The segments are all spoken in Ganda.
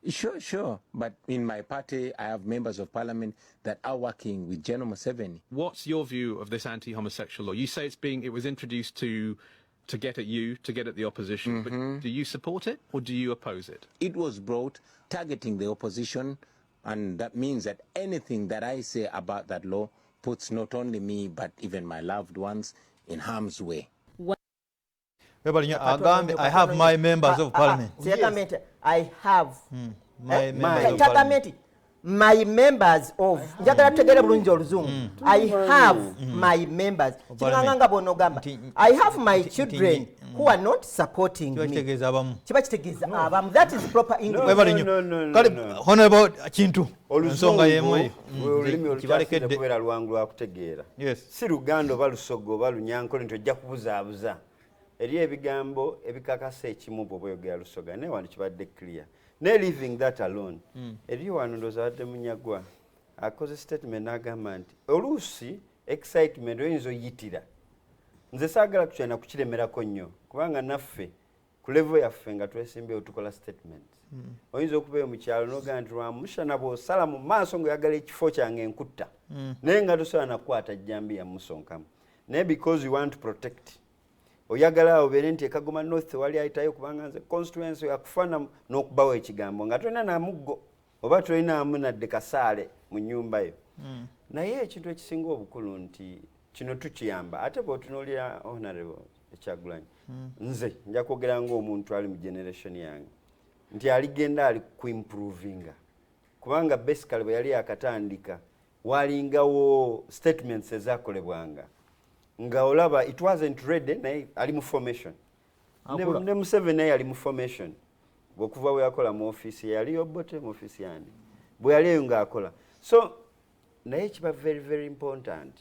Sure. But in my party, I have members of parliament that are working with General Museveni. What's your view of this anti-homosexual law? You say it was introduced to get at you, to get at the opposition. But do you support it or do you oppose it? It was brought targeting the opposition, and that means that anything that I say about that law puts not only me but even my loved ones in harm's way. I have my members of parliament. Yes. I have my members of parliament. My members of I have my members. I have my children who are not supporting me. That is proper English. No. Honorable Chintu. Yes. Si Luganda balusogo balunyankole ntojja kubuzaabuza. Eri ebigambo ebikakasa ekimu bw'oyogera Lusoga ne wano kibadde clear. Ne leaving that alone. Eri wano ndowooza badde munyagwa akoze statement n'agamba nti oluusi excitement oyinza oyitira. Nze saagala kukyana kukiremerako nnyo kubanga naffe ku level yaffe nga twesimbeewo tukola statement. Oyinza okubeera mu kyalo n'ogamba nti lwamushana bw'osala mu maaso ng'oyagala ekifo kyange enkutta. Naye nga tosobola nakwata jjambi ya musonkamu. Naye because you want to protect. Oyagala obeere nti Kagoma North wali ayitayo kubanga nze constituency yakufana n'okubawo ekigambo nga tolina namuggo oba tolina amunadde kasaale mu nnyumba yo. Naye ekintu ekisinga obukulu nti kino tukiyamba ate bw'otunuulira honorable Kyagulanyi. Nze nja kwogera ng'omuntu ali mu generation yange nti aligenda ali kuimprovinga kubanga basically bwe yali yakatandika walingawo statements ezakolebwanga nga olaba it wasn't ready naye ali mu formation ne Museveni naye ali mu formation bw'okuva bwe yakola mu office yali yobote mu office yandi bwe yali eyo ng'akola so naye kiba very very important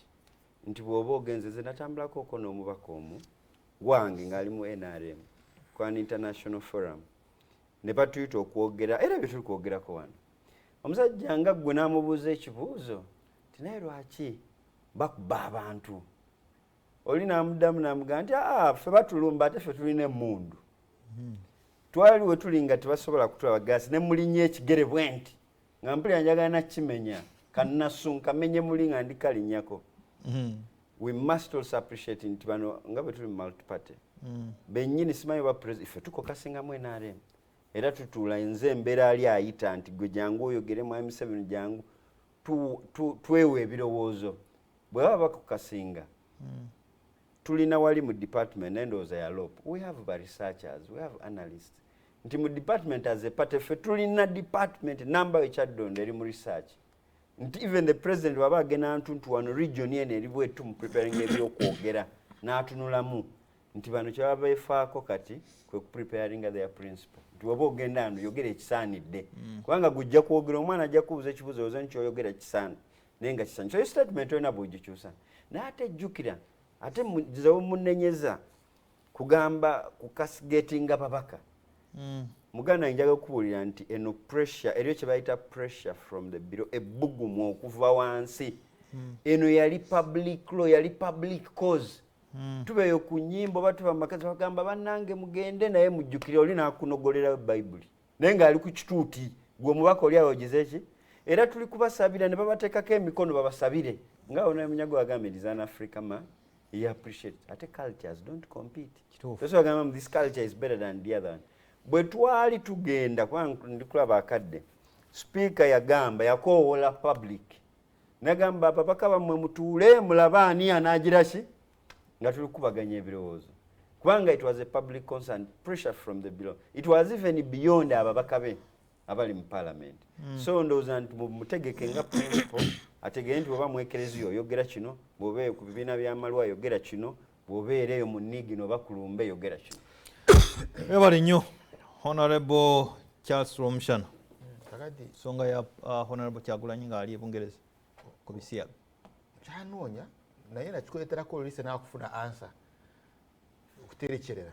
nti bw'oba ogenzeze natambulako oko n'omubaka omu wange ng'ali mu NRM kwa international forum ne batuyita okwogera era bye tuli kwogerako wano omusajja nga ggwe n'amubuuza ekibuuzo nti naye lwaki bakuba abantu oli n'amuddamu n'amugamba nti ffe batulumba ate ffe tulina emmundu twali we tuli nga tebasobola kutulaba gaasi ne mulinnya ekigere bwe nti nga mpulira njagala nakimenya kannasu nkamenye muli nga ndikalinnyako. We must also appreciate nti bano nga bwe tuli mu multiparty bennyini simanyi ba president ffe tukokasingamu NRM era tutuula nze embeera ali ayita nti gwe jangu oyogere mu M7 jangu twewe ebirowoozo bwe baba bakukasinga tulina wali mu department endowooza ya LOP we have researchers we have analysts nti mu department as a party ffe tulina department number ekyaddondo eri mu research nti even the president waba agenda ntuntu wano region yene eri bwetu mu preparing ebyokwogera n'atunulamu nti bano kyebaba beefaako kati kwe kupreparing their principle nti waba ogenda ano yogera ekisaanidde kubanga gujja kwogera omwana ajja kubuuza ekibuuzo oze nti oyogera kisaani naye nga kisaani so statement olina bw'ogikyusa naye ate ejjukira ate muzewo munnenyeza kugamba kukasigatinga babaka muganda njaga okubuulira nti eno pressure eriyo kye bayita pressure from the bureau ebbugumu okuva wansi eno yali public law yali public cause tubeeyo ku nnyimbo batuba mumakazi bagamba bannange mugende naye mujjukire oli naakunogolera bayibuli naye ng'ali ku kituuti gwe omubaka oli awogeze ki era tuli kubasabira ne babateekako emikono babasabire ngaawo naye munyago wagamba it is an Africa man he appreciate ate cultures don't compete so wagamba this culture is better than the other one bwe twali tugenda kubanga ndikulaba akadde speaker yagamba yakoowola public nagamba babaka bammwe mutuule mulaba ani anaagira ki nga tuli kubaganya ebirowoozo kubanga it was a public concern pressure from the below it was even beyond ababaka be abali mu parliament so ndowooza nti mutegeke nga principle ategere nti bw'oba mwekerezi oyogera kino bw'obeeyo ku bibiina by'amalwa yogera kino bw'obeera eyo mu Nniigi n'oba ku Lumbe yogera kino. Webale nnyo Honorable Charles Romshana songa ya Honorable Kyagulanyi ng'ali e Bungereza ku bisiyaga kyanoonya naye nakikuleeterako olise n'akufuna ansa okuterekyerera